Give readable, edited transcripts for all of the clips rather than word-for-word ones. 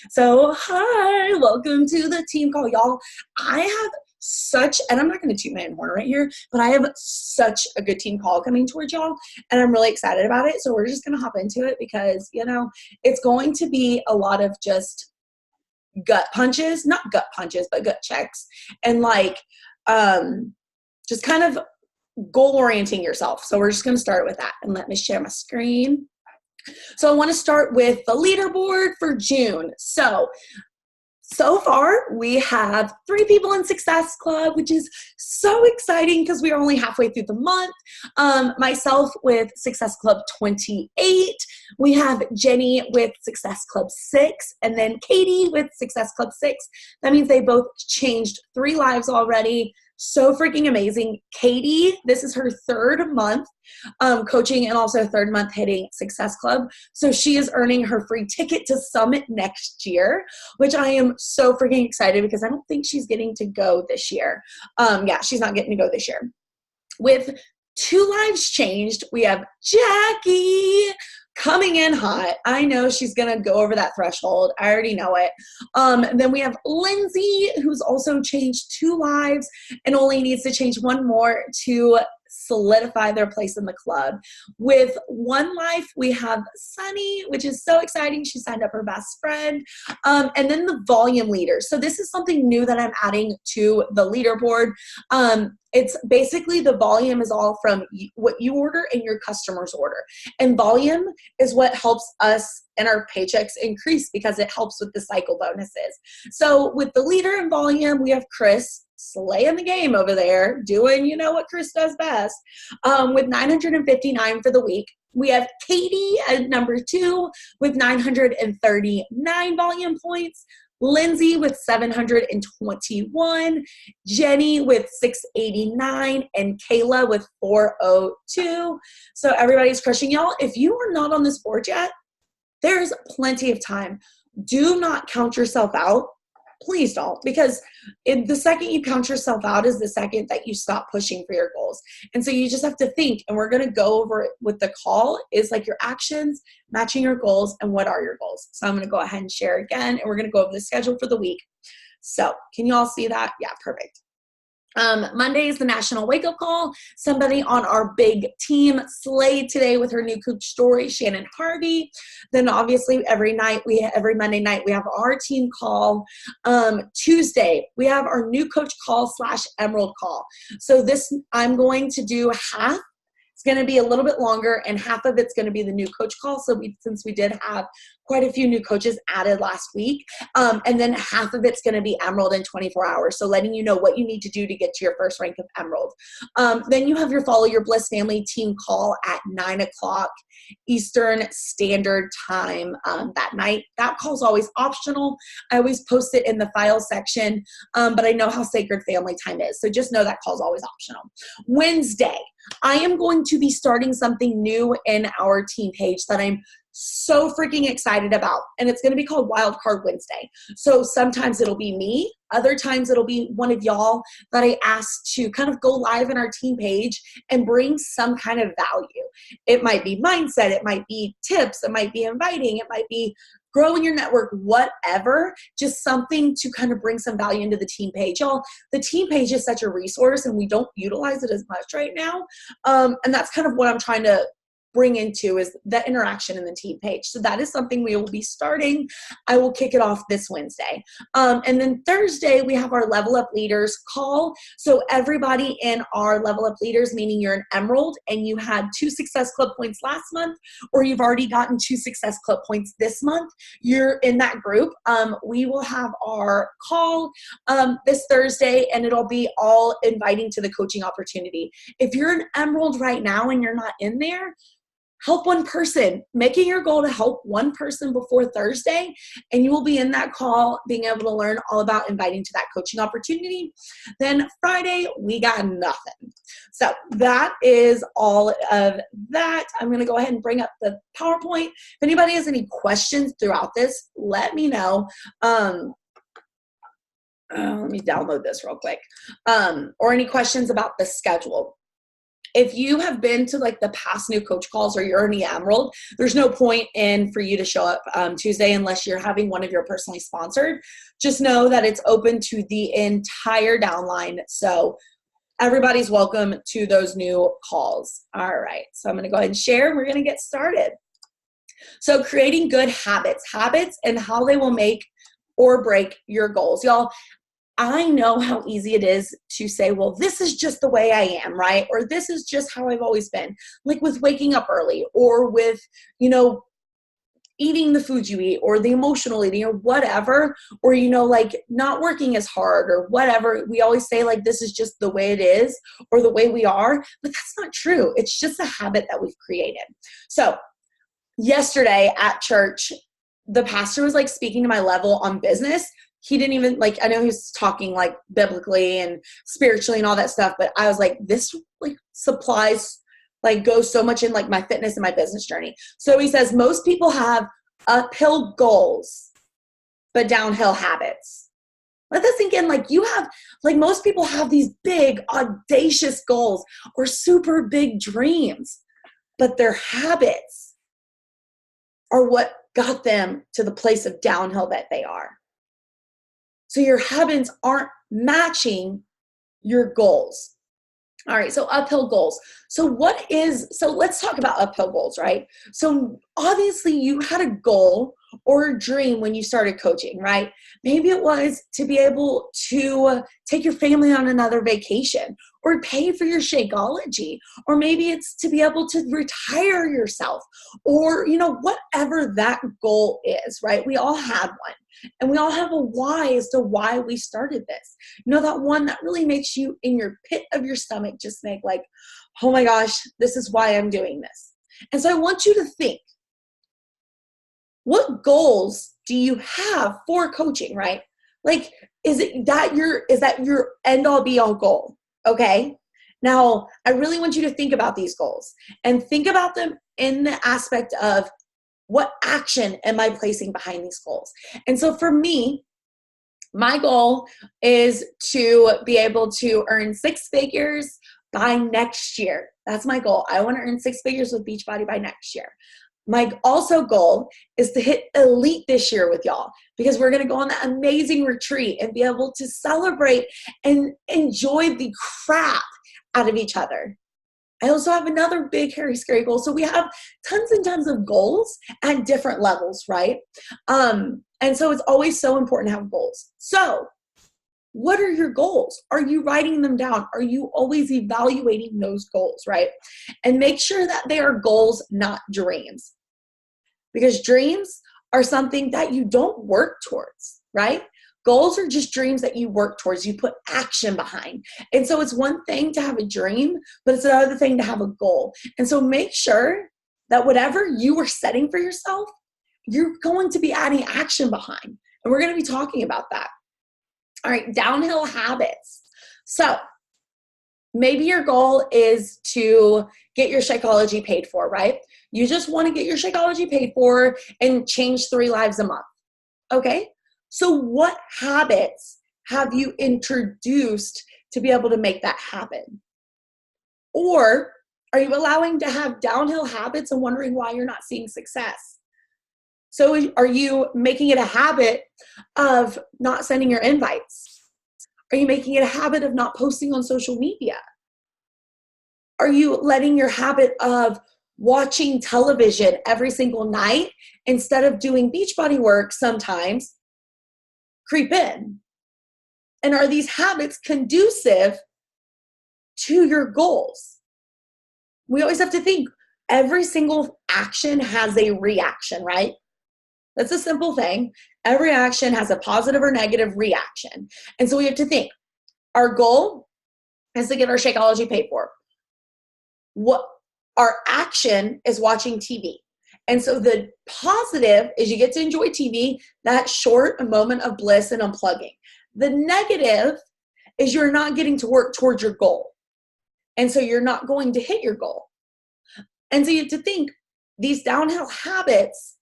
So, hi, welcome to the team call, y'all. I have and I'm not going to toot my own horn right here, but I have such a good team call coming towards y'all, and I'm really excited about it. So, we're just going to hop into it because, it's going to be a lot of just gut punches, not gut punches, but gut checks, and just kind of goal orienting yourself. So, we're just going to start with that, and let me share my screen. So I want to start with the leaderboard for June. So far, we have 3 people in Success Club, which is so exciting because we are only halfway through the month. Myself with Success Club 28. We have Jenny with Success Club 6, and then Katie with Success Club 6. That means they both changed 3 lives already. So freaking amazing. Katie, this is her 3rd month coaching and also 3rd month hitting Success Club. So she is earning her free ticket to Summit next year, which I am so freaking excited because I don't think she's getting to go this year. She's not getting to go this year. With 2 lives changed, we have Jackie coming in hot. I know she's going to go over that threshold. I already know it. Then we have Lindsay, who's also changed 2 lives and only needs to change 1 more to solidify their place in the club. With 1 life, we have Sunny, which is so exciting. She signed up her best friend. And then the volume leader. So this is something new that I'm adding to the leaderboard. It's basically the volume is all from what you order and your customers order. And volume is what helps us and our paychecks increase because it helps with the cycle bonuses. So with the leader and volume, we have Chris slaying the game over there, doing, what Chris does best, with 959 for the week. We have Katie at number 2 with 939 volume points. Lindsay with 721, Jenny with 689, and Kayla with 402. So everybody's crushing. Y'all, if you are not on this board yet, there's plenty of time. Do not count yourself out. Please don't, because the second you count yourself out is the second that you stop pushing for your goals. And so you just have to think, and we're going to go over it with the call, is like your actions, matching your goals, and what are your goals. So I'm going to go ahead and share again, and we're going to go over the schedule for the week. So can you all see that? Yeah, perfect. Monday is the National Wake Up Call. Somebody on our big team slayed today with her new coach story, Shannon Harvey. Then obviously every Monday night we have our team call. Tuesday we have our new coach call / Emerald call. So this I'm going to do half. It's going to be a little bit longer, and half of it's going to be the new coach call. So since we did have quite a few new coaches added last week, and then half of it's going to be Emerald in 24 hours. So letting you know what you need to do to get to your first rank of Emerald. Then you have your Follow Your Bliss Family team call at 9:00 Eastern Standard Time that night. That call is always optional. I always post it in the file section, but I know how sacred family time is. So just know that call is always optional. Wednesday, I am going to be starting something new in our team page that I'm so freaking excited about, and it's going to be called Wild Card Wednesday. So sometimes it'll be me, other times it'll be one of y'all that I asked to kind of go live in our team page and bring some kind of value. It might be mindset, it might be tips, it might be inviting, it might be growing your network, whatever, just something to kind of bring some value into the team page. Y'all, the team page is such a resource and we don't utilize it as much right now. And that's kind of what I'm trying to bring into is that interaction in the team page. So that is something we will be starting. I will kick it off this Wednesday. And then Thursday, we have our Level Up Leaders call. So everybody in our Level Up Leaders, meaning you're an Emerald and you had 2 Success Club points last month, or you've already gotten 2 Success Club points this month, you're in that group. We will have our call this Thursday, and it'll be all inviting to the coaching opportunity. If you're an Emerald right now and you're not in there, help one person, making your goal to help one person before Thursday, and you will be in that call being able to learn all about inviting to that coaching opportunity. Then Friday, we got nothing. So that is all of that. I'm going to go ahead and bring up the PowerPoint. If anybody has any questions throughout this, let me know. Let me download this real quick. Or any questions about the schedule. if you have been to like the past new coach calls or you're already enrolled, there's no point in for you to show up Tuesday unless you're having one of your personally sponsored. Just know that it's open to the entire downline. So everybody's welcome to those new calls. All right, so I'm going to go ahead and share and we're going to get started. So creating good habits and how they will make or break your goals. Y'all, I know how easy it is to say, well, this is just the way I am, right? Or this is just how I've always been. Like with waking up early or with, eating the foods you eat or the emotional eating or whatever, or, like not working as hard or whatever. We always say like, this is just the way it is or the way we are, but that's not true. It's just a habit that we've created. So yesterday at church, the pastor was like speaking to my level on business. He didn't even I know he was talking like biblically and spiritually and all that stuff, but I was like, this like supplies goes so much in like my fitness and my business journey. So he says, most people have uphill goals, but downhill habits. Let that sink in. Most people have these big, audacious goals or super big dreams, but their habits are what got them to the place of downhill that they are. So your habits aren't matching your goals. All right, so uphill goals. So let's talk about uphill goals, right? So obviously you had a goal or a dream when you started coaching, right? Maybe it was to be able to take your family on another vacation or pay for your Shakeology, or maybe it's to be able to retire yourself or, whatever that goal is, right? We all have one. And we all have a why as to why we started this. That one that really makes you in your pit of your stomach just make like, oh my gosh, this is why I'm doing this. And so I want you to think, what goals do you have for coaching, right? Like, is that your end all be all goal? Okay. Now, I really want you to think about these goals and think about them in the aspect of, what action am I placing behind these goals? And so for me, my goal is to be able to earn 6 figures by next year. That's my goal. I want to earn 6 figures with Beachbody by next year. My also goal is to hit elite this year with y'all, because we're going to go on that amazing retreat and be able to celebrate and enjoy the crap out of each other. I also have another big, hairy, scary goal. So we have tons and tons of goals at different levels, right? And so it's always so important to have goals. So what are your goals? Are you writing them down? Are you always evaluating those goals, right? And make sure that they are goals, not dreams. Because dreams are something that you don't work towards, right? Goals are just dreams that you work towards, you put action behind. And so it's one thing to have a dream, but it's another thing to have a goal. And so make sure that whatever you are setting for yourself, you're going to be adding action behind. And we're going to be talking about that. All right, downhill habits. So maybe your goal is to get your Shakeology paid for, right? You just want to get your Shakeology paid for and change 3 lives a month. Okay? So what habits have you introduced to be able to make that happen? Or are you allowing to have downhill habits and wondering why you're not seeing success? So are you making it a habit of not sending your invites? Are you making it a habit of not posting on social media? Are you letting your habit of watching television every single night instead of doing Beachbody work sometimes creep in? And are these habits conducive to your goals? We always have to think every single action has a reaction, right? That's a simple thing. Every action has a positive or negative reaction. And so we have to think, our goal is to get our Shakeology paid for. What our action is watching TV. And so the positive is you get to enjoy TV, that short moment of bliss and unplugging. The negative is you're not getting to work towards your goal. And so you're not going to hit your goal. And so you have to think these downhill habits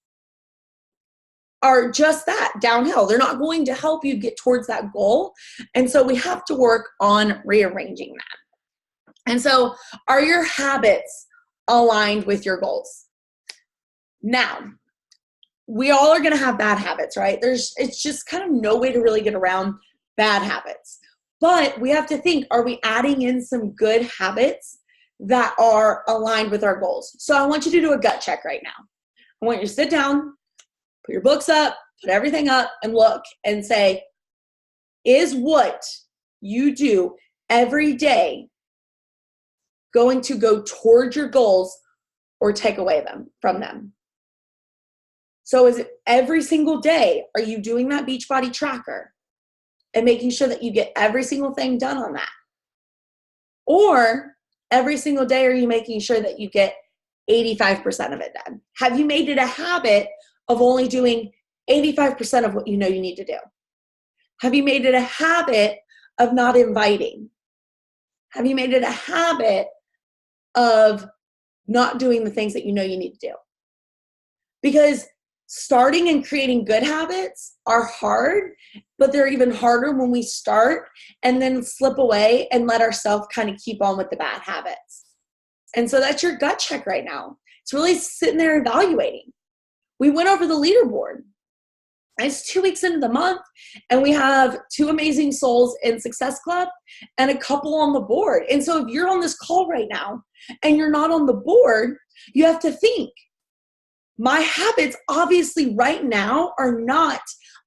are just that, downhill. They're not going to help you get towards that goal. And so we have to work on rearranging that. And so are your habits aligned with your goals? Now, we all are going to have bad habits, right? It's just kind of no way to really get around bad habits. But we have to think, are we adding in some good habits that are aligned with our goals? So I want you to do a gut check right now. I want you to sit down, put your books up, put everything up, and look and say, is what you do every day going to go towards your goals or take away them from them? So is it every single day, are you doing that Beachbody tracker and making sure that you get every single thing done on that? Or every single day, are you making sure that you get 85% of it done? Have you made it a habit of only doing 85% of what you know you need to do? Have you made it a habit of not inviting? Have you made it a habit of not doing the things that you know you need to do? Because starting and creating good habits are hard, but they're even harder when we start and then slip away and let ourselves kind of keep on with the bad habits. And so that's your gut check right now. It's really sitting there evaluating. We went over the leaderboard. It's 2 weeks into the month, and we have 2 amazing souls in Success Club and a couple on the board. And so if you're on this call right now and you're not on the board, you have to think, my habits obviously right now are not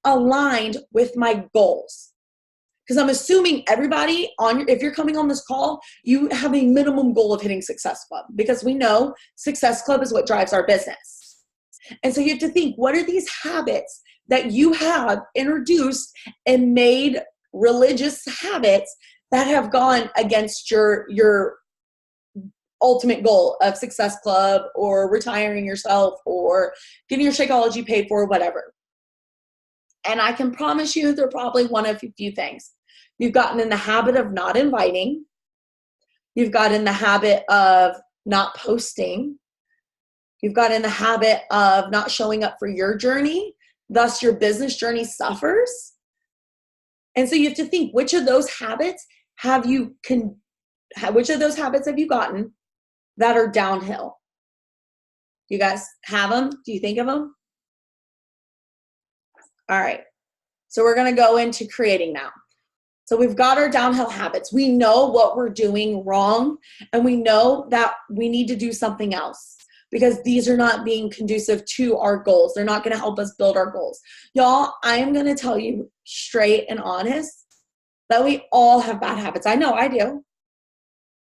aligned with my goals. Because I'm assuming everybody if you're coming on this call, you have a minimum goal of hitting Success Club, because we know Success Club is what drives our business. And so you have to think, what are these habits that you have introduced and made religious habits that have gone against your ultimate goal of Success Club or retiring yourself or getting your Shakeology paid for, whatever. And I can promise you they're probably one of a few things. You've gotten in the habit of not inviting. You've got in the habit of not posting. You've got in the habit of not showing up for your journey. Thus, your business journey suffers. And so you have to think, which of those habits have you gotten that are downhill? You guys have them? Do you think of them? All right. So we're going to go into creating now. So we've got our downhill habits. We know what we're doing wrong, and we know that we need to do something else, because these are not being conducive to our goals. They're not going to help us build our goals. Y'all, I am going to tell you straight and honest that we all have bad habits. I know I do.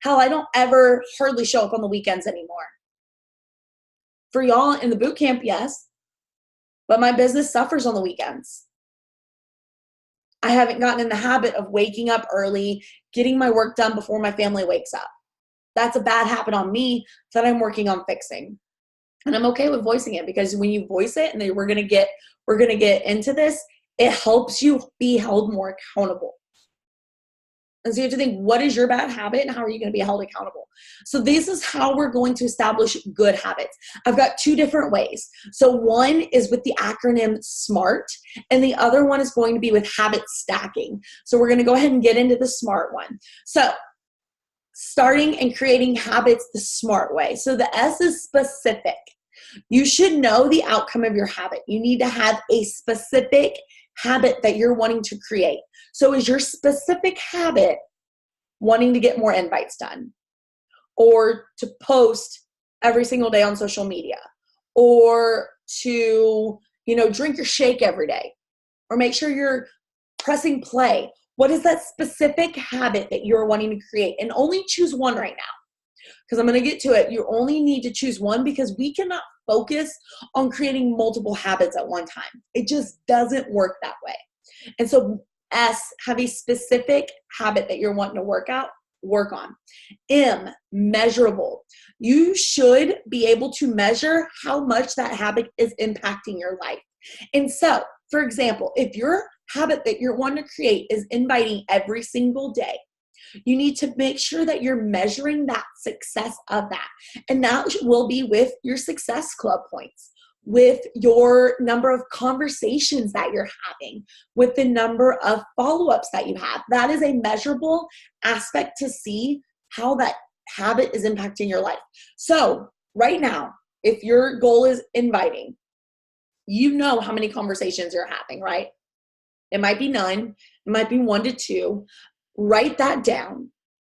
Hell, I don't ever hardly show up on the weekends anymore. For y'all in the boot camp, yes, but my business suffers on the weekends. I haven't gotten in the habit of waking up early, getting my work done before my family wakes up. That's a bad habit on me that I'm working on fixing. And I'm okay with voicing it, because when you voice it, and then we're gonna get into this, it helps you be held more accountable. And so you have to think, what is your bad habit and how are you going to be held accountable? So this is how we're going to establish good habits. I've got 2 different ways. So one is with the acronym SMART, and the other one is going to be with habit stacking. So we're going to go ahead and get into the SMART one. So starting and creating habits the SMART way. So the S is specific. You should know the outcome of your habit. You need to have a specific habit that you're wanting to create. So is your specific habit wanting to get more invites done, or to post every single day on social media, or to, drink your shake every day, or make sure you're pressing play? What is that specific habit that you're wanting to create? And only choose one right now, because I'm going to get to it. You only need to choose one, because we cannot focus on creating multiple habits at one time. It just doesn't work that way. And so S, have a specific habit that you're wanting to work on. M, measurable. You should be able to measure how much that habit is impacting your life. And so, for example, if your habit that you're wanting to create is inviting every single day, you need to make sure that you're measuring that success of that. And that will be with your Success Club points, with your number of conversations that you're having, with the number of follow-ups that you have. That is a measurable aspect to see how that habit is impacting your life. So right now, if your goal is inviting, you know how many conversations you're having, right? It might be none. It might be 1 to 2. Write that down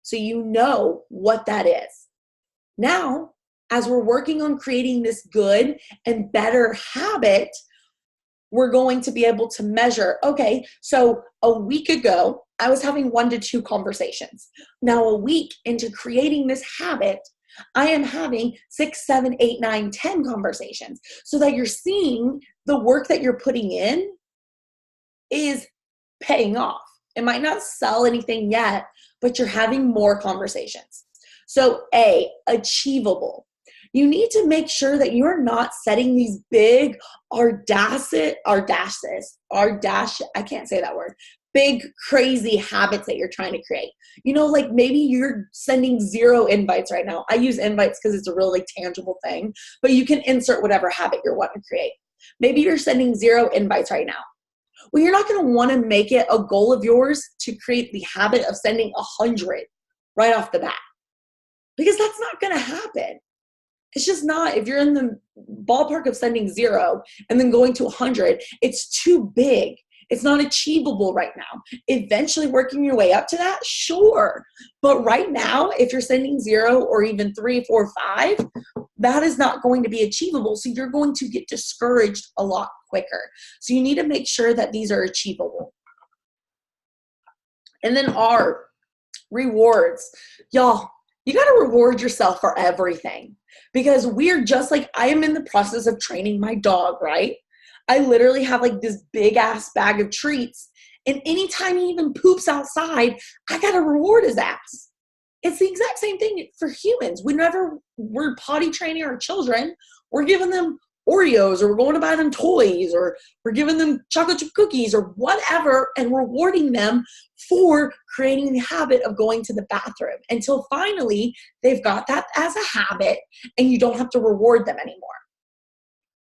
so you know what that is. Now, as we're working on creating this good and better habit, we're going to be able to measure, okay, so a week ago, I was having 1 to 2 conversations. Now, a week into creating this habit, I am having 6, 7, 8, 9, 10 conversations, so that you're seeing the work that you're putting in is paying off. It might not sell anything yet, but you're having more conversations. So A, achievable. You need to make sure that you're not setting these big big crazy habits that you're trying to create. Like maybe you're sending 0 invites right now. I use invites because it's a really tangible thing, but you can insert whatever habit you're wanting to create. Maybe you're sending 0 invites right now. Well, you're not going to want to make it a goal of yours to create the habit of sending 100 right off the bat, because that's not going to happen. It's just not. If you're in the ballpark of sending 0 and then going to 100, it's too big. It's not achievable right now. Eventually working your way up to that, sure. But right now, if you're sending 0 or even 3, 4, 5, that is not going to be achievable. So you're going to get discouraged a lot quicker. So you need to make sure that these are achievable. And then R, rewards. Y'all, you got to reward yourself for everything, because we're just like, I am in the process of training my dog, right? I literally have like this big ass bag of treats, and anytime he even poops outside, I got to reward his ass. It's the exact same thing for humans. Whenever we're potty training our children, we're giving them Oreos, or we're going to buy them toys, or we're giving them chocolate chip cookies or whatever, and rewarding them for creating the habit of going to the bathroom until finally they've got that as a habit and you don't have to reward them anymore.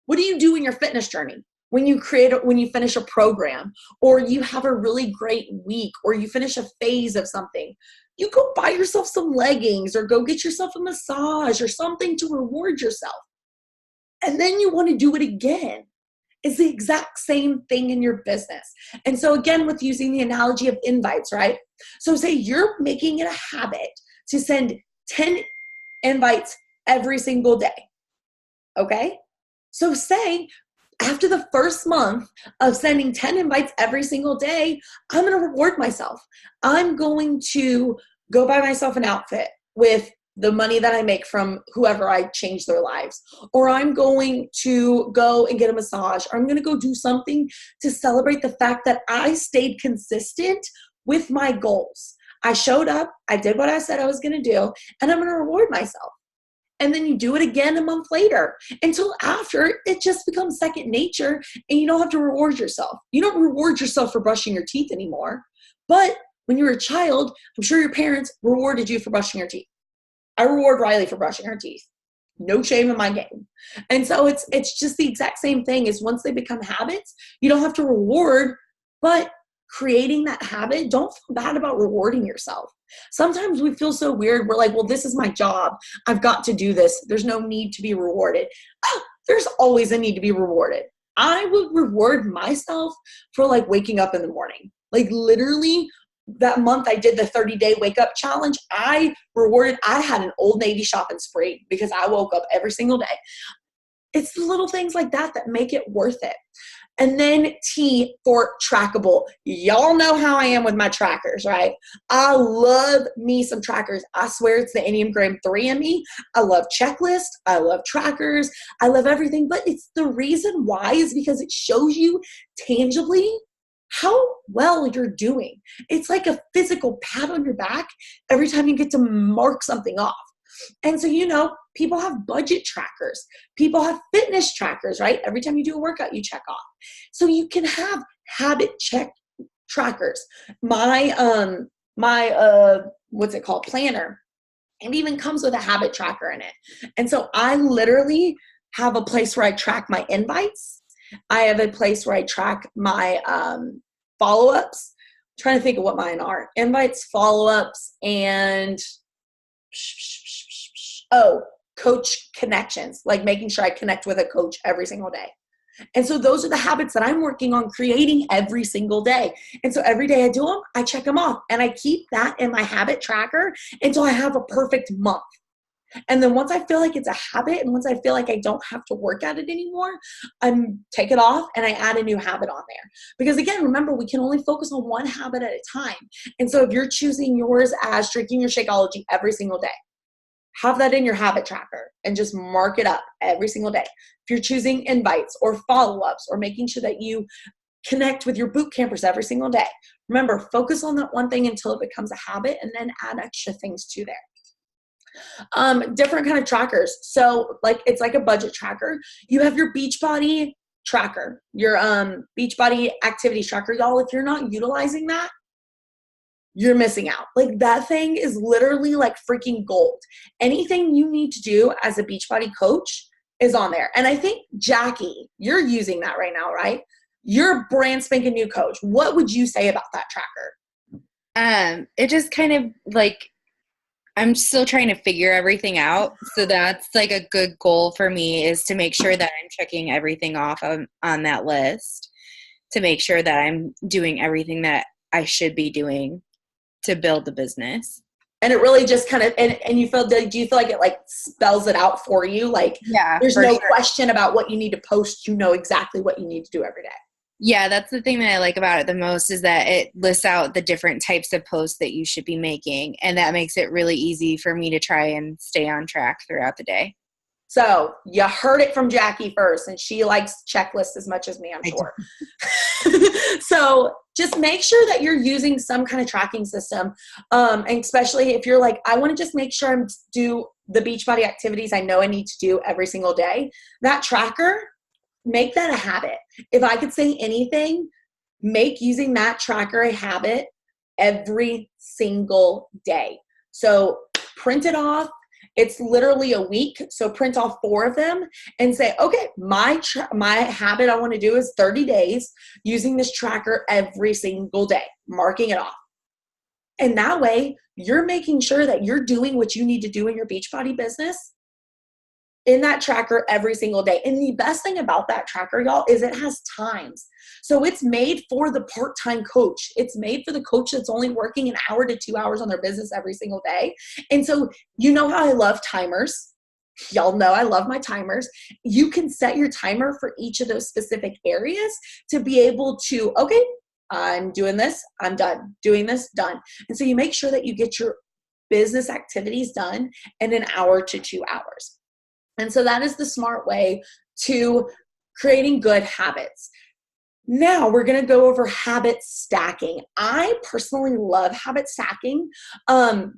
What do you do in your fitness journey? When you finish a program, or you have a really great week, or you finish a phase of something, you go buy yourself some leggings or go get yourself a massage or something to reward yourself. And then you want to do it again. It's the exact same thing in your business. And so again, with using the analogy of invites, right? So say you're making it a habit to send 10 invites every single day. Okay? So say after the first month of sending 10 invites every single day, I'm going to reward myself. I'm going to go buy myself an outfit with the money that I make from whoever I change their lives. Or I'm going to go and get a massage. Or I'm going to go do something to celebrate the fact that I stayed consistent with my goals. I showed up, I did what I said I was going to do, and I'm going to reward myself. And then you do it again a month later, until after it just becomes second nature and you don't have to reward yourself. You don't reward yourself for brushing your teeth anymore. But when you were a child, I'm sure your parents rewarded you for brushing your teeth. I reward Riley for brushing her teeth. No shame in my game. And so it's just the exact same thing. Is once they become habits, you don't have to reward, but creating that habit, don't feel bad about rewarding yourself. Sometimes we feel so weird. We're like, well, this is my job. I've got to do this. There's no need to be rewarded. There's always a need to be rewarded. I would reward myself for like waking up in the morning. Like literally that month I did the 30-day wake up challenge. I had an Old Navy shopping spree because I woke up every single day. It's the little things like that that make it worth it. And then T for trackable. Y'all know how I am with my trackers, right? I love me some trackers. I swear it's the Enneagram 3 in me. I love checklists. I love trackers. I love everything. But it's the reason why is because it shows you tangibly how well you're doing. It's like a physical pat on your back every time you get to mark something off. And so, people have budget trackers. People have fitness trackers, right? Every time you do a workout, you check off. So you can have habit check trackers. My what's it called? Planner. It even comes with a habit tracker in it. And so I literally have a place where I track my invites. I have a place where I track my follow-ups. I'm trying to think of what mine are. Invites, follow-ups, and Oh, coach connections, like making sure I connect with a coach every single day. And so those are the habits that I'm working on creating every single day. And so every day I do them, I check them off, and I keep that in my habit tracker until I have a perfect month. And then once I feel like it's a habit, and once I feel like I don't have to work at it anymore, I take it off and I add a new habit on there. Because again, remember, we can only focus on one habit at a time. And so if you're choosing yours as drinking your Shakeology every single day, have that in your habit tracker and just mark it up every single day. If you're choosing invites or follow-ups or making sure that you connect with your boot campers every single day, remember, focus on that one thing until it becomes a habit, and then add extra things to there. Different kind of trackers. So like, it's like a budget tracker. You have your Beachbody tracker, your Beachbody activities tracker. Y'all, if you're not utilizing that, you're missing out. Like, that thing is literally like freaking gold. Anything you need to do as a Beachbody coach is on there. And I think, Jackie, you're using that right now, right? You're a brand spanking new coach. What would you say about that tracker? It just kind of like, I'm still trying to figure everything out. So that's like a good goal for me, is to make sure that I'm checking everything off on that list, to make sure that I'm doing everything that I should be doing to build the business. And it really just kind of, and you feel, do you feel like it like spells it out for you? Like, yeah, there's no question about what you need to post. You know exactly what you need to do every day. Yeah, that's the thing that I like about it the most, is that it lists out the different types of posts that you should be making. And that makes it really easy for me to try and stay on track throughout the day. So you heard it from Jackie first, and she likes checklists as much as me, I'm sure. So just make sure that you're using some kind of tracking system. And especially if you're like, I want to just make sure I'm do the Beachbody activities I know I need to do every single day. That tracker, make that a habit. If I could say anything, make using that tracker a habit every single day. So print it off. It's literally a week. So print off 4 of them and say, okay, my habit I want to do is 30 days using this tracker every single day, marking it off. And that way you're making sure that you're doing what you need to do in your Beachbody business in that tracker every single day. And the best thing about that tracker, y'all, is it has times. So it's made for the part-time coach. It's made for the coach that's only working an hour to 2 hours on their business every single day. And so, you know how I love timers. Y'all know I love my timers. You can set your timer for each of those specific areas to be able to, okay, I'm doing this, I'm done. Doing this, done. And so you make sure that you get your business activities done in an hour to 2 hours. And so that is the smart way to creating good habits. Now we're going to go over habit stacking. I personally love habit stacking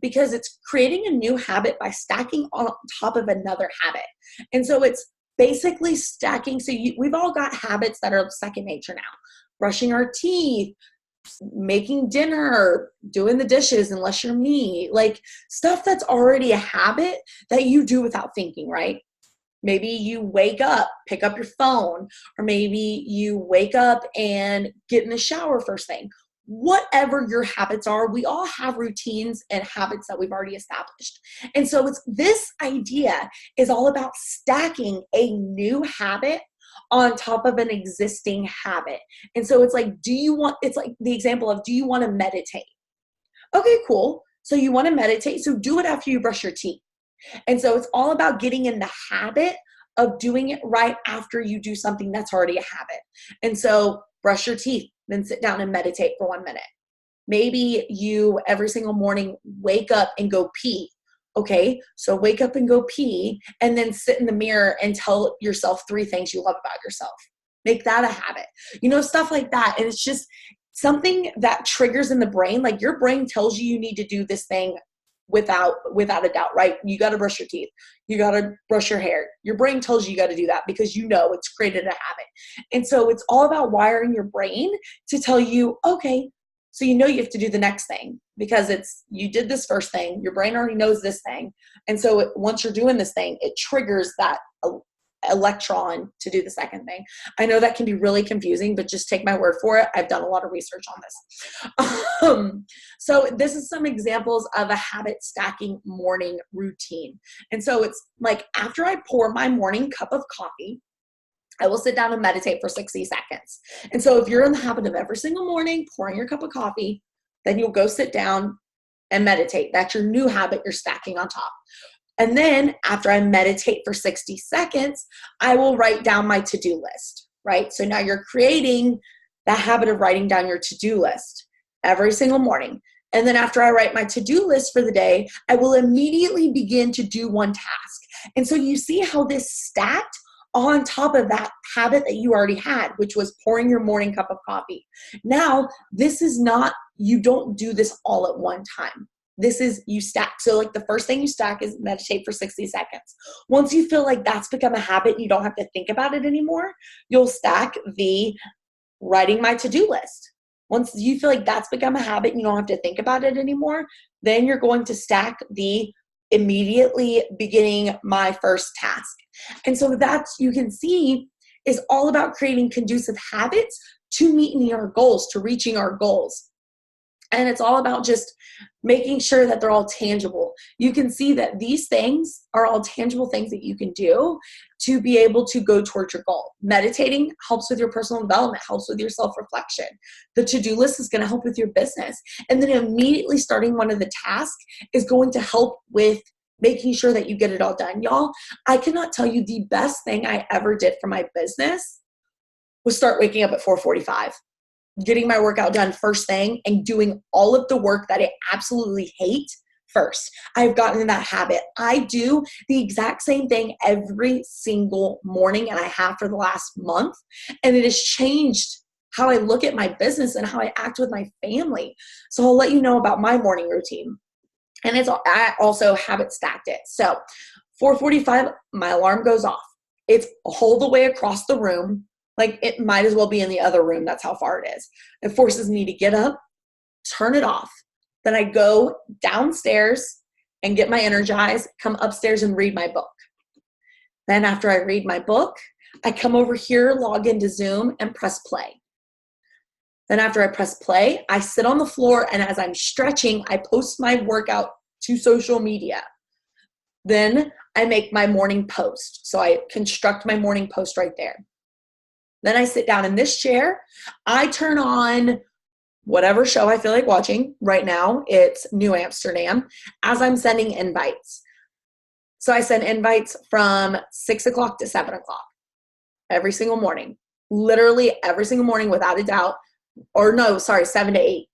because it's creating a new habit by stacking on top of another habit. And so it's basically stacking. So we've all got habits that are second nature now. Brushing our teeth, making dinner, doing the dishes unless you're me, like stuff that's already a habit that you do without thinking, right? Maybe you wake up, pick up your phone, or maybe you wake up and get in the shower first thing. Whatever your habits are, we all have routines and habits that we've already established. And so this idea is all about stacking a new habit on top of an existing habit. And so it's like, it's like the example of, do you want to meditate? Okay, cool. So you want to meditate. So do it after you brush your teeth. And so it's all about getting in the habit of doing it right after you do something that's already a habit. And so brush your teeth, then sit down and meditate for 1 minute. Maybe you every single morning wake up and go pee. Okay, so wake up and go pee, and then sit in the mirror and tell yourself 3 things you love about yourself. Make that a habit. Stuff like that. And it's just something that triggers in the brain. Like, your brain tells you need to do this thing without a doubt, right? You got to brush your teeth. You got to brush your hair. Your brain tells you got to do that because it's created a habit. And so it's all about wiring your brain to tell you, okay, so you have to do the next thing because you did this first thing. Your brain already knows this thing. And so once you're doing this thing, it triggers that electron to do the second thing. I know that can be really confusing, but just take my word for it. I've done a lot of research on this. So this is some examples of a habit stacking morning routine. And so it's like after I pour my morning cup of coffee, I will sit down and meditate for 60 seconds. And so if you're in the habit of every single morning pouring your cup of coffee, then you'll go sit down and meditate. That's your new habit you're stacking on top. And then after I meditate for 60 seconds, I will write down my to-do list, right? So now you're creating that habit of writing down your to-do list every single morning. And then after I write my to-do list for the day, I will immediately begin to do one task. And so you see how this stacked on top of that habit that you already had, which was pouring your morning cup of coffee. Now, this is not, you don't do this all at one time. This is, you stack. So like the first thing you stack is meditate for 60 seconds. Once you feel like that's become a habit, you don't have to think about it anymore, you'll stack the writing my to-do list. Once you feel like that's become a habit and you don't have to think about it anymore, then you're going to stack the immediately beginning my first task. And so that's, you can see, is all about creating conducive habits to meeting our goals, to reaching our goals. And it's all about just making sure that they're all tangible. You can see that these things are all tangible things that you can do to be able to go towards your goal. Meditating helps with your personal development, helps with your self-reflection. The to-do list is going to help with your business. And then immediately starting one of the tasks is going to help with making sure that you get it all done. Y'all, I cannot tell you the best thing I ever did for my business was start waking up at 4:45. Getting my workout done first thing and doing all of the work that I absolutely hate first. I've gotten in that habit. I do the exact same thing every single morning, and I have for the last month. And it has changed how I look at my business and how I act with my family. So I'll let you know about my morning routine. And I also habit stacked it. So 4:45, my alarm goes off. It's all the way across the room. Like it might as well be in the other room. That's how far it is. It forces me to get up, turn it off. Then I go downstairs and get my Energize, come upstairs and read my book. Then after I read my book, I come over here, log into Zoom and press play. Then after I press play, I sit on the floor, and as I'm stretching, I post my workout to social media. Then I make my morning post. So I construct my morning post right there. Then I sit down in this chair. I turn on whatever show I feel like watching. Right now, it's New Amsterdam as I'm sending invites. So I send invites from 6 o'clock to 7 o'clock every single morning. Literally every single morning without a doubt. Or no, sorry, 7 to 8.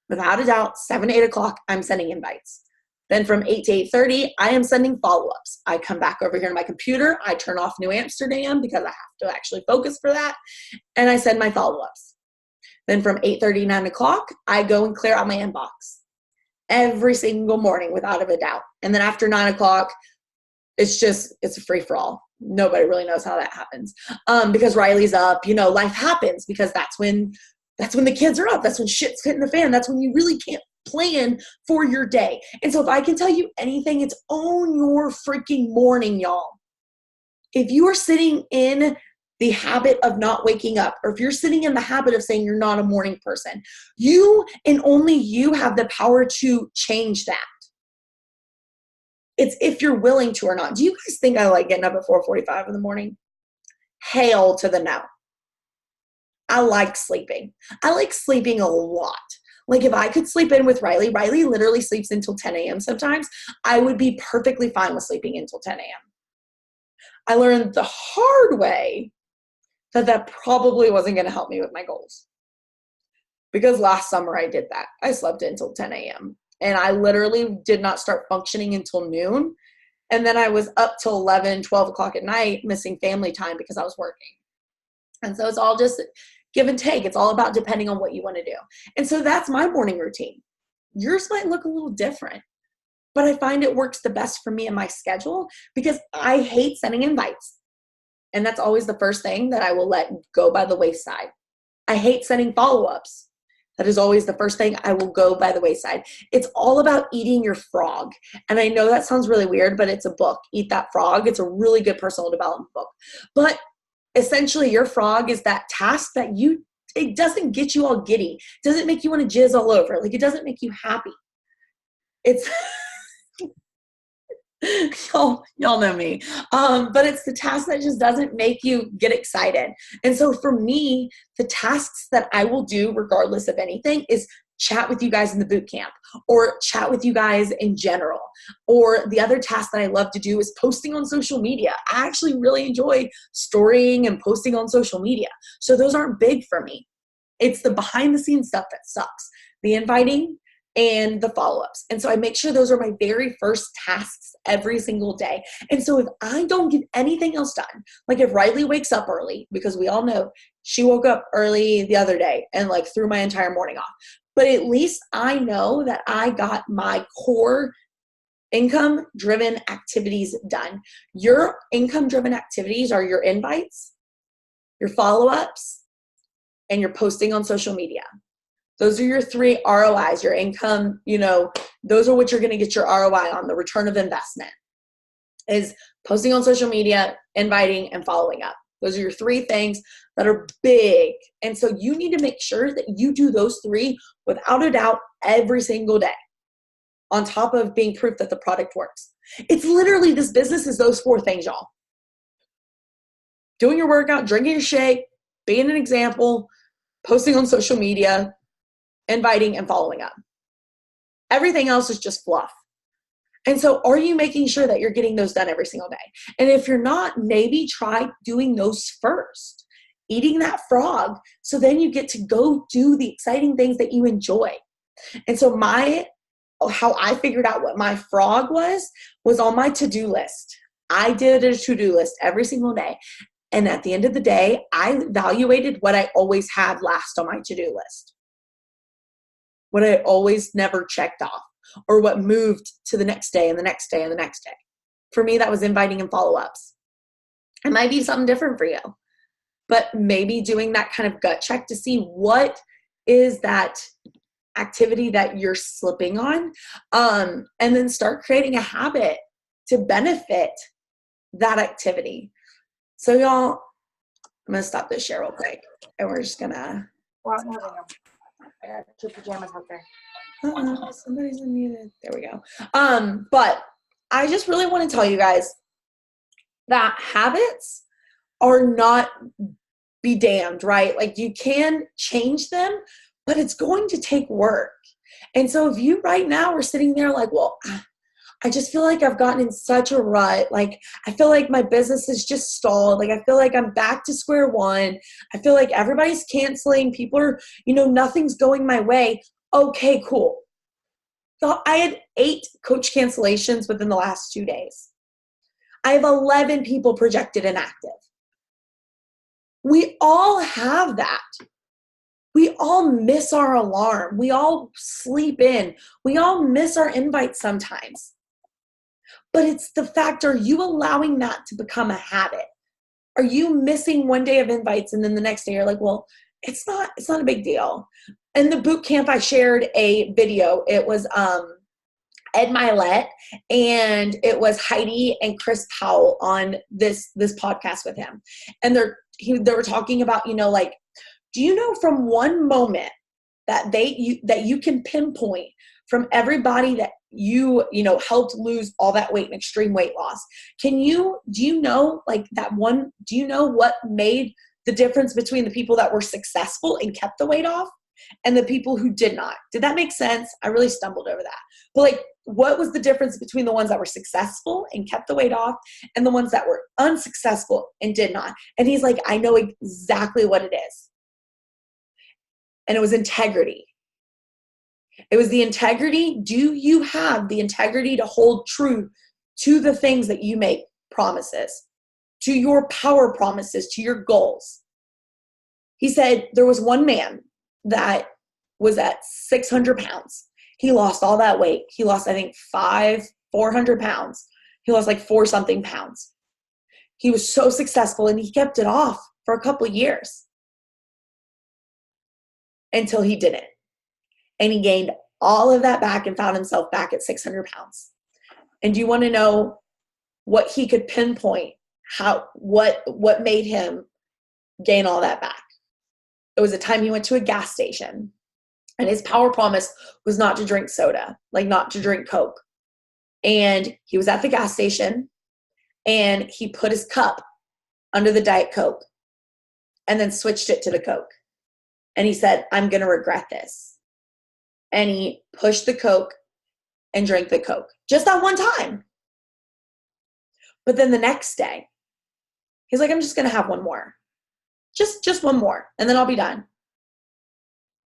Without a doubt, 7 to 8 o'clock, I'm sending invites. Then from 8 to 8:30, I am sending follow-ups. I come back over here to my computer. I turn off New Amsterdam because I have to actually focus for that. And I send my follow-ups. Then from 8:30, 9 o'clock, I go and clear out my inbox. Every single morning without a doubt. And then after 9 o'clock, it's a free-for-all. Nobody really knows how that happens. Because Riley's up, life happens because that's when the kids are up. That's when shit's hitting the fan. That's when you really can't plan for your day. And so if I can tell you anything, it's own your freaking morning, y'all. If you are sitting in the habit of not waking up, or if you're sitting in the habit of saying you're not a morning person, you and only you have the power to change that. It's if you're willing to or not. Do you guys think I like getting up at 4:45 in the morning? Hell to the no. I like sleeping. I like sleeping a lot. Like if I could sleep in with Riley literally sleeps until 10 a.m. sometimes. I would be perfectly fine with sleeping until 10 a.m. I learned the hard way that probably wasn't going to help me with my goals. Because last summer I did that. I slept until 10 a.m. And I literally did not start functioning until noon. And then I was up till 11, 12 o'clock at night missing family time because I was working. And so it's all just give and take. It's all about depending on what you want to do. And so that's my morning routine. Yours might look a little different, but I find it works the best for me and my schedule because I hate sending invites. And that's always the first thing that I will let go by the wayside. I hate sending follow-ups That is always the first thing I will go by the wayside. It's all about eating your frog. And I know that sounds really weird, but it's a book, Eat That Frog. It's a really good personal development book. But essentially your frog is that task that it doesn't get you all giddy. It doesn't make you want to jizz all over. Like, it doesn't make you happy. It's y'all know me. But it's the task that just doesn't make you get excited. And so for me, the tasks that I will do regardless of anything is chat with you guys in the boot camp, or chat with you guys in general. Or the other task that I love to do is posting on social media. I actually really enjoy storying and posting on social media. So those aren't big for me. It's the behind the scenes stuff that sucks. The inviting and the follow-ups. And so I make sure those are my very first tasks every single day. And so if I don't get anything else done, like if Riley wakes up early, because we all know she woke up early the other day and like threw my entire morning off, but at least I know that I got my core income-driven activities done. Your income-driven activities are your invites, your follow-ups, and your posting on social media. Those are your 3 ROIs, your income, those are what you're going to get your ROI on, the return of investment, is posting on social media, inviting, and following up. Those are your 3 things that are big. And so you need to make sure that you do those 3 without a doubt every single day, on top of being proof that the product works. It's literally, this business is those 4 things, y'all. Doing your workout, drinking your shake, being an example, posting on social media, inviting, and following up. Everything else is just fluff. And so are you making sure that you're getting those done every single day? And if you're not, maybe try doing those first, eating that frog, so then you get to go do the exciting things that you enjoy. And so how I figured out what my frog was on my to-do list. I did a to-do list every single day. And at the end of the day, I evaluated what I always had last on my to-do list, what I always never checked off, or what moved to the next day and the next day and the next day. For me, that was inviting and follow-ups. It might be something different for you, but maybe doing that kind of gut check to see what is that activity that you're slipping on, and then start creating a habit to benefit that activity. So y'all, I'm going to stop this share real quick, and we're just going to... Well, no, I got 2 pajamas out there. Somebody's unmuted. There we go. But I just really want to tell you guys that habits are not be damned, right? Like, you can change them, but it's going to take work. And so if you right now are sitting there like, well, I just feel like I've gotten in such a rut. Like, I feel like my business is just stalled. Like, I feel like I'm back to square one. I feel like everybody's canceling. People are, nothing's going my way. Okay, cool. So I had 8 coach cancellations within the last 2 days. I have 11 people projected inactive. We all have that. We all miss our alarm. We all sleep in. We all miss our invites sometimes. But it's the fact, are you allowing that to become a habit? Are you missing one day of invites and then the next day you're like, well, it's not a big deal. In the boot camp, I shared a video. It was Ed Milet, and it was Heidi and Chris Powell on this podcast with him. And they were talking about, do you know from one moment that you can pinpoint from everybody that you helped lose all that weight and extreme weight loss? Do you know what made the difference between the people that were successful and kept the weight off and the people who did not? Did that make sense? I really stumbled over that. But what was the difference between the ones that were successful and kept the weight off and the ones that were unsuccessful and did not? And he's like, I know exactly what it is. And it was integrity. It was the integrity. Do you have the integrity to hold true to the things that you make promises, to your power promises, to your goals? He said there was one man that was at 600 pounds. He lost all that weight. He lost, I think, 400 pounds. He lost like 4 something pounds. He was so successful and he kept it off for a couple of years until he didn't. And he gained all of that back and found himself back at 600 pounds. And do you want to know what he could pinpoint, what made him gain all that back? It was a time he went to a gas station, and his power promise was not to drink soda, like not to drink Coke. And he was at the gas station, and he put his cup under the Diet Coke and then switched it to the Coke. And he said, I'm going to regret this. And he pushed the Coke and drank the Coke just that one time. But then the next day, he's like, I'm just going to have one more. Just one more, and then I'll be done.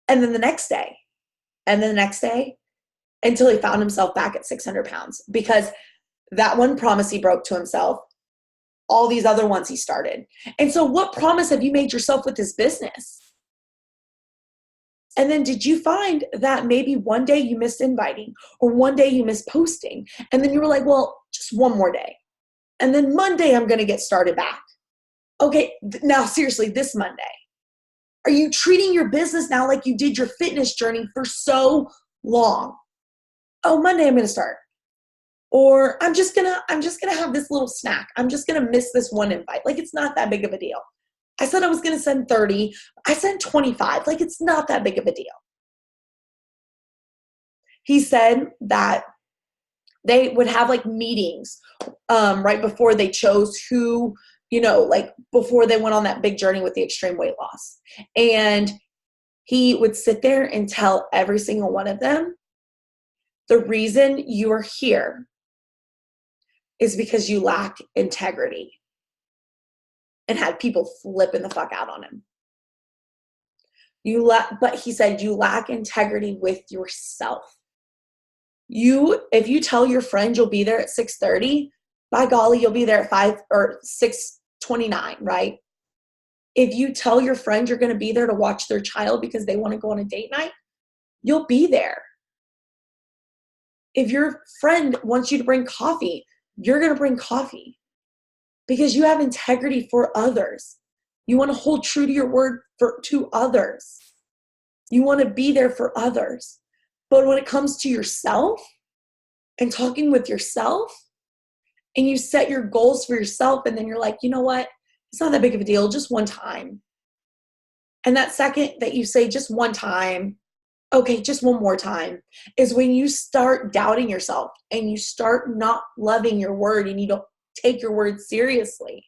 And then the next day, and then the next day, until he found himself back at 600 pounds. Because that one promise he broke to himself, all these other ones he started. And so what promise have you made yourself with this business? And then did you find that maybe one day you missed inviting, or one day you missed posting, and then you were like, well, just one more day. And then Monday I'm going to get started back. Okay, now seriously, this Monday, are you treating your business now like you did your fitness journey for so long? Oh, Monday I'm going to start. Or I'm just going to have this little snack. I'm just going to miss this one invite. Like, it's not that big of a deal. I said I was going to send 30. I sent 25. Like, it's not that big of a deal. He said that they would have like meetings right before they chose who, like before they went on that big journey with the extreme weight loss. And he would sit there and tell every single one of them, the reason you are here is because you lack integrity, and had people flipping the fuck out on him. But he said, you lack integrity with yourself. If you tell your friend you'll be there at 6:30, by golly, you'll be there at 5 or 6:29, right? If you tell your friend you're going to be there to watch their child because they want to go on a date night, you'll be there. If your friend wants you to bring coffee, you're going to bring coffee because you have integrity for others. You want to hold true to your word to others. You want to be there for others. But when it comes to yourself and talking with yourself, and you set your goals for yourself, and then you're like, you know what? It's not that big of a deal, just one time. And that second that you say just one time, okay, just one more time, is when you start doubting yourself and you start not loving your word and you don't take your word seriously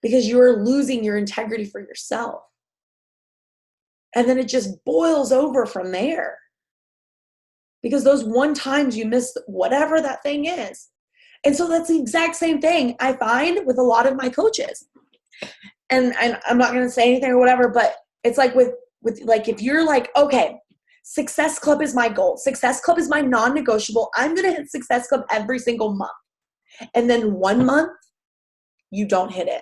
because you're losing your integrity for yourself. And then it just boils over from there. Because those one times you miss whatever that thing is. And so that's the exact same thing I find with a lot of my coaches. And I'm not going to say anything or whatever, but it's like with like, if you're like, okay, Success Club is my goal. Success Club is my non-negotiable. I'm going to hit Success Club every single month. And then 1 month, you don't hit it.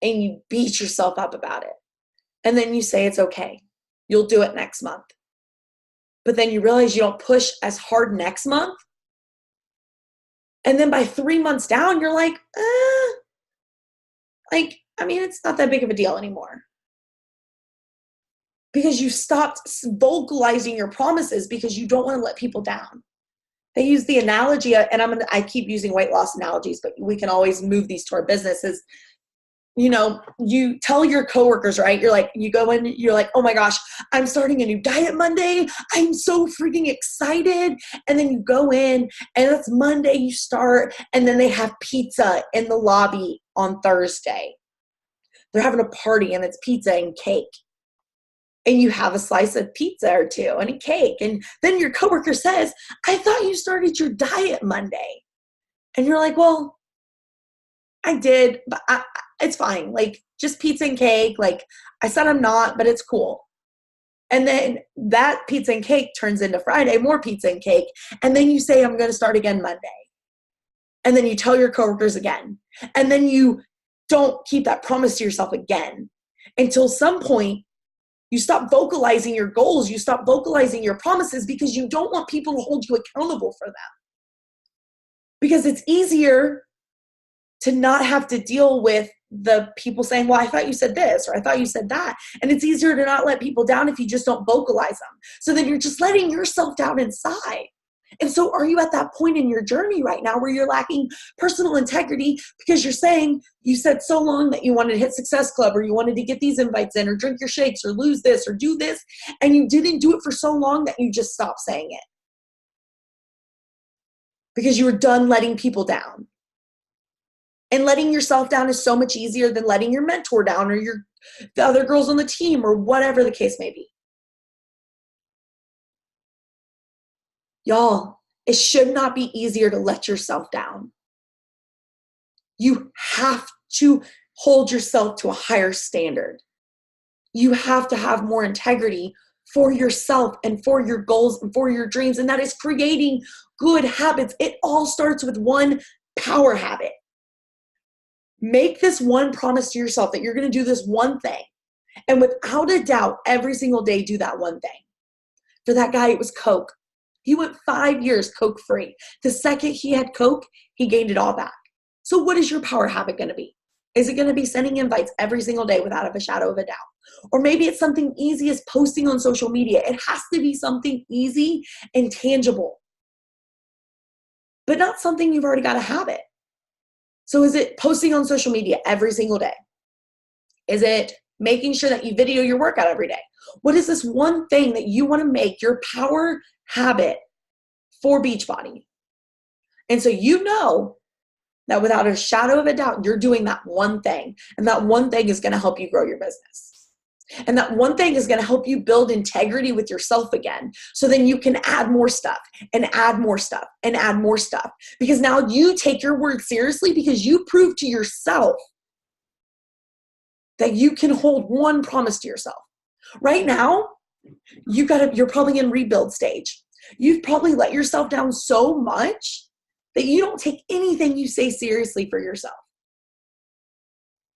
And you beat yourself up about it. And then you say it's okay. You'll do it next month. But then you realize you don't push as hard next month. And then by 3 months down, you're like, it's not that big of a deal anymore. Because you stopped vocalizing your promises because you don't want to let people down. They use the analogy, and I keep using weight loss analogies, but we can always move these to our businesses. You tell your coworkers, right? You go in, you're like, oh my gosh, I'm starting a new diet Monday. I'm so freaking excited. And then you go in and it's Monday, you start, and then they have pizza in the lobby on Thursday. They're having a party and it's pizza and cake. And you have a slice of pizza or two and a cake. And then your coworker says, I thought you started your diet Monday. And you're like, well, I did, but it's fine. Like, just pizza and cake. Like, I said I'm not, but it's cool. And then that pizza and cake turns into Friday, more pizza and cake. And then you say, I'm going to start again Monday. And then you tell your coworkers again. And then you don't keep that promise to yourself again until some point you stop vocalizing your goals. You stop vocalizing your promises because you don't want people to hold you accountable for them. Because it's easier to not have to deal with the people saying, well, I thought you said this, or I thought you said that. And it's easier to not let people down if you just don't vocalize them. So then you're just letting yourself down inside. And so are you at that point in your journey right now where you're lacking personal integrity because you're saying, you said so long that you wanted to hit Success Club, or you wanted to get these invites in, or drink your shakes, or lose this, or do this, and you didn't do it for so long that you just stopped saying it because you were done letting people down. And letting yourself down is so much easier than letting your mentor down, or the other girls on the team, or whatever the case may be. Y'all, it should not be easier to let yourself down. You have to hold yourself to a higher standard. You have to have more integrity for yourself and for your goals and for your dreams. And that is creating good habits. It all starts with one power habit. Make this one promise to yourself that you're going to do this one thing. And without a doubt, every single day, do that one thing. For that guy, it was Coke. He went 5 years Coke free. The second he had Coke, he gained it all back. So what is your power habit going to be? Is it going to be sending invites every single day without a shadow of a doubt? Or maybe it's something easy as posting on social media. It has to be something easy and tangible, but not something you've already got a habit. So is it posting on social media every single day? Is it making sure that you video your workout every day? What is this one thing that you want to make your power habit for Beachbody? And so you know that without a shadow of a doubt, you're doing that one thing. And that one thing is going to help you grow your business. And that one thing is going to help you build integrity with yourself again. So then you can add more stuff and add more stuff and add more stuff. Because now you take your word seriously because you prove to yourself that you can hold one promise to yourself. Right now, you're probably in rebuild stage. You've probably let yourself down so much that you don't take anything you say seriously for yourself.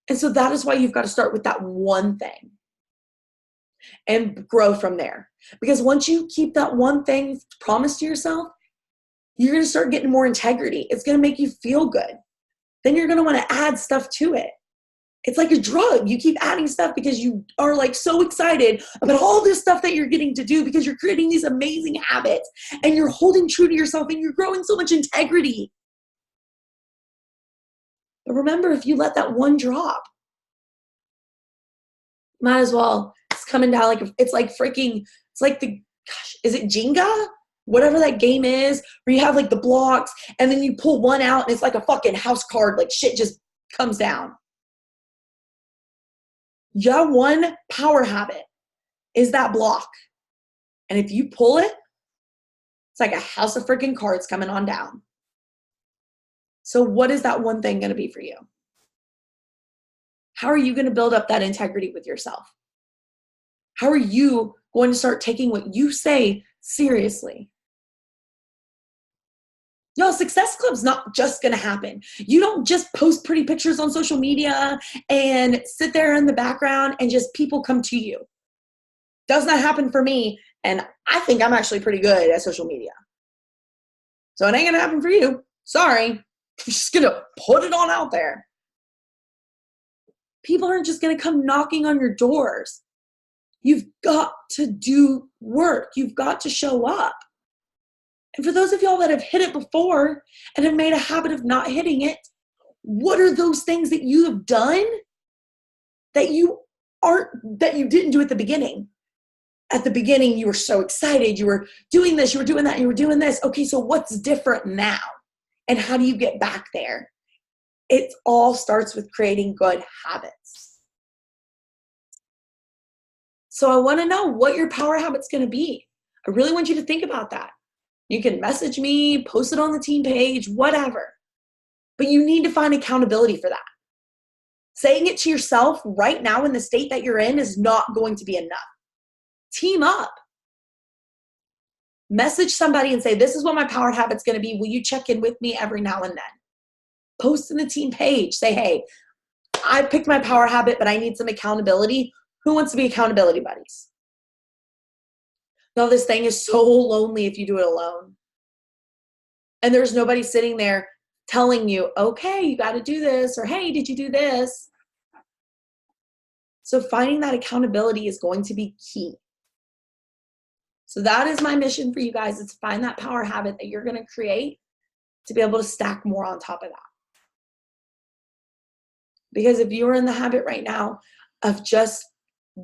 And so that is why you've got to start with that one thing and grow from there. Because once you keep that one thing promised to yourself, you're going to start getting more integrity. It's going to make you feel good. Then you're going to want to add stuff to it. It's like a drug. You keep adding stuff because you are like so excited about all this stuff that you're getting to do because you're creating these amazing habits and you're holding true to yourself and you're growing so much integrity. But remember, if you let that one drop, might as well, it's coming down like, it's like is it Jenga? Whatever that game is, where you have like the blocks and then you pull one out and it's like a fucking house card, like shit just comes down. Your one power habit is that block. And if you pull it, it's like a house of freaking cards coming on down. So what is that one thing going to be for you? How are you going to build up that integrity with yourself? How are you going to start taking what you say seriously? Y'all, Success Club's not just going to happen. You don't just post pretty pictures on social media and sit there in the background and just people come to you. Does not happen for me. And I think I'm actually pretty good at social media. So it ain't going to happen for you. Sorry. I'm just going to put it on out there. People aren't just going to come knocking on your doors. You've got to do work. You've got to show up. And for those of y'all that have hit it before and have made a habit of not hitting it, what are those things that you have done that you didn't do at the beginning? At the beginning, you were so excited. You were doing this, you were doing that, you were doing this. Okay, so what's different now? And how do you get back there? It all starts with creating good habits. So I want to know what your power habit's going to be. I really want you to think about that. You can message me, post it on the team page, whatever. But you need to find accountability for that. Saying it to yourself right now in the state that you're in is not going to be enough. Team up. Message somebody and say, this is what my power habit's going to be. Will you check in with me every now and then? Post in the team page. Say, hey, I picked my power habit, but I need some accountability. Who wants to be accountability buddies? No, this thing is so lonely if you do it alone. And there's nobody sitting there telling you, okay, you got to do this, or hey, did you do this? So finding that accountability is going to be key. So that is my mission for you guys, is to find that power habit that you're going to create to be able to stack more on top of that. Because if you're in the habit right now of just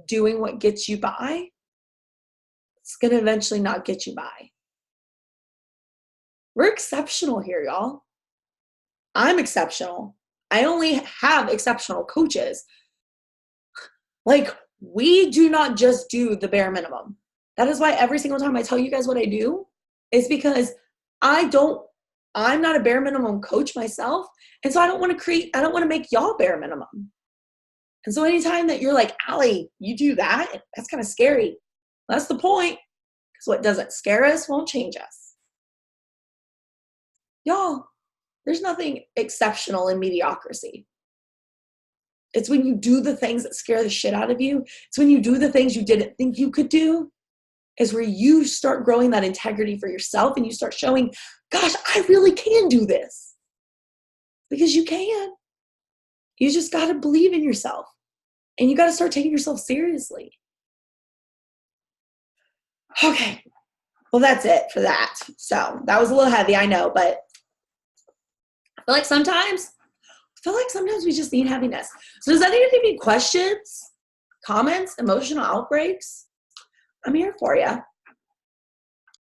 doing what gets you by, it's going to eventually not get you by. We're exceptional here, y'all. I'm exceptional. I only have exceptional coaches. Like, we do not just do the bare minimum. That is why every single time I tell you guys what I do, is because I'm not a bare minimum coach myself. And so I don't want to make y'all bare minimum. And so anytime that you're like, Allie, you do that, that's kind of scary. That's the point. Because what doesn't scare us won't change us. Y'all, there's nothing exceptional in mediocrity. It's when you do the things that scare the shit out of you. It's when you do the things you didn't think you could do. Is where you start growing that integrity for yourself and you start showing, gosh, I really can do this. Because you can. You just got to believe in yourself. And you got to start taking yourself seriously. Okay. Well, that's it for that. So that was a little heavy, I know, but I feel like sometimes we just need heaviness. So does anyone have any questions, comments, emotional outbreaks? I'm here for you.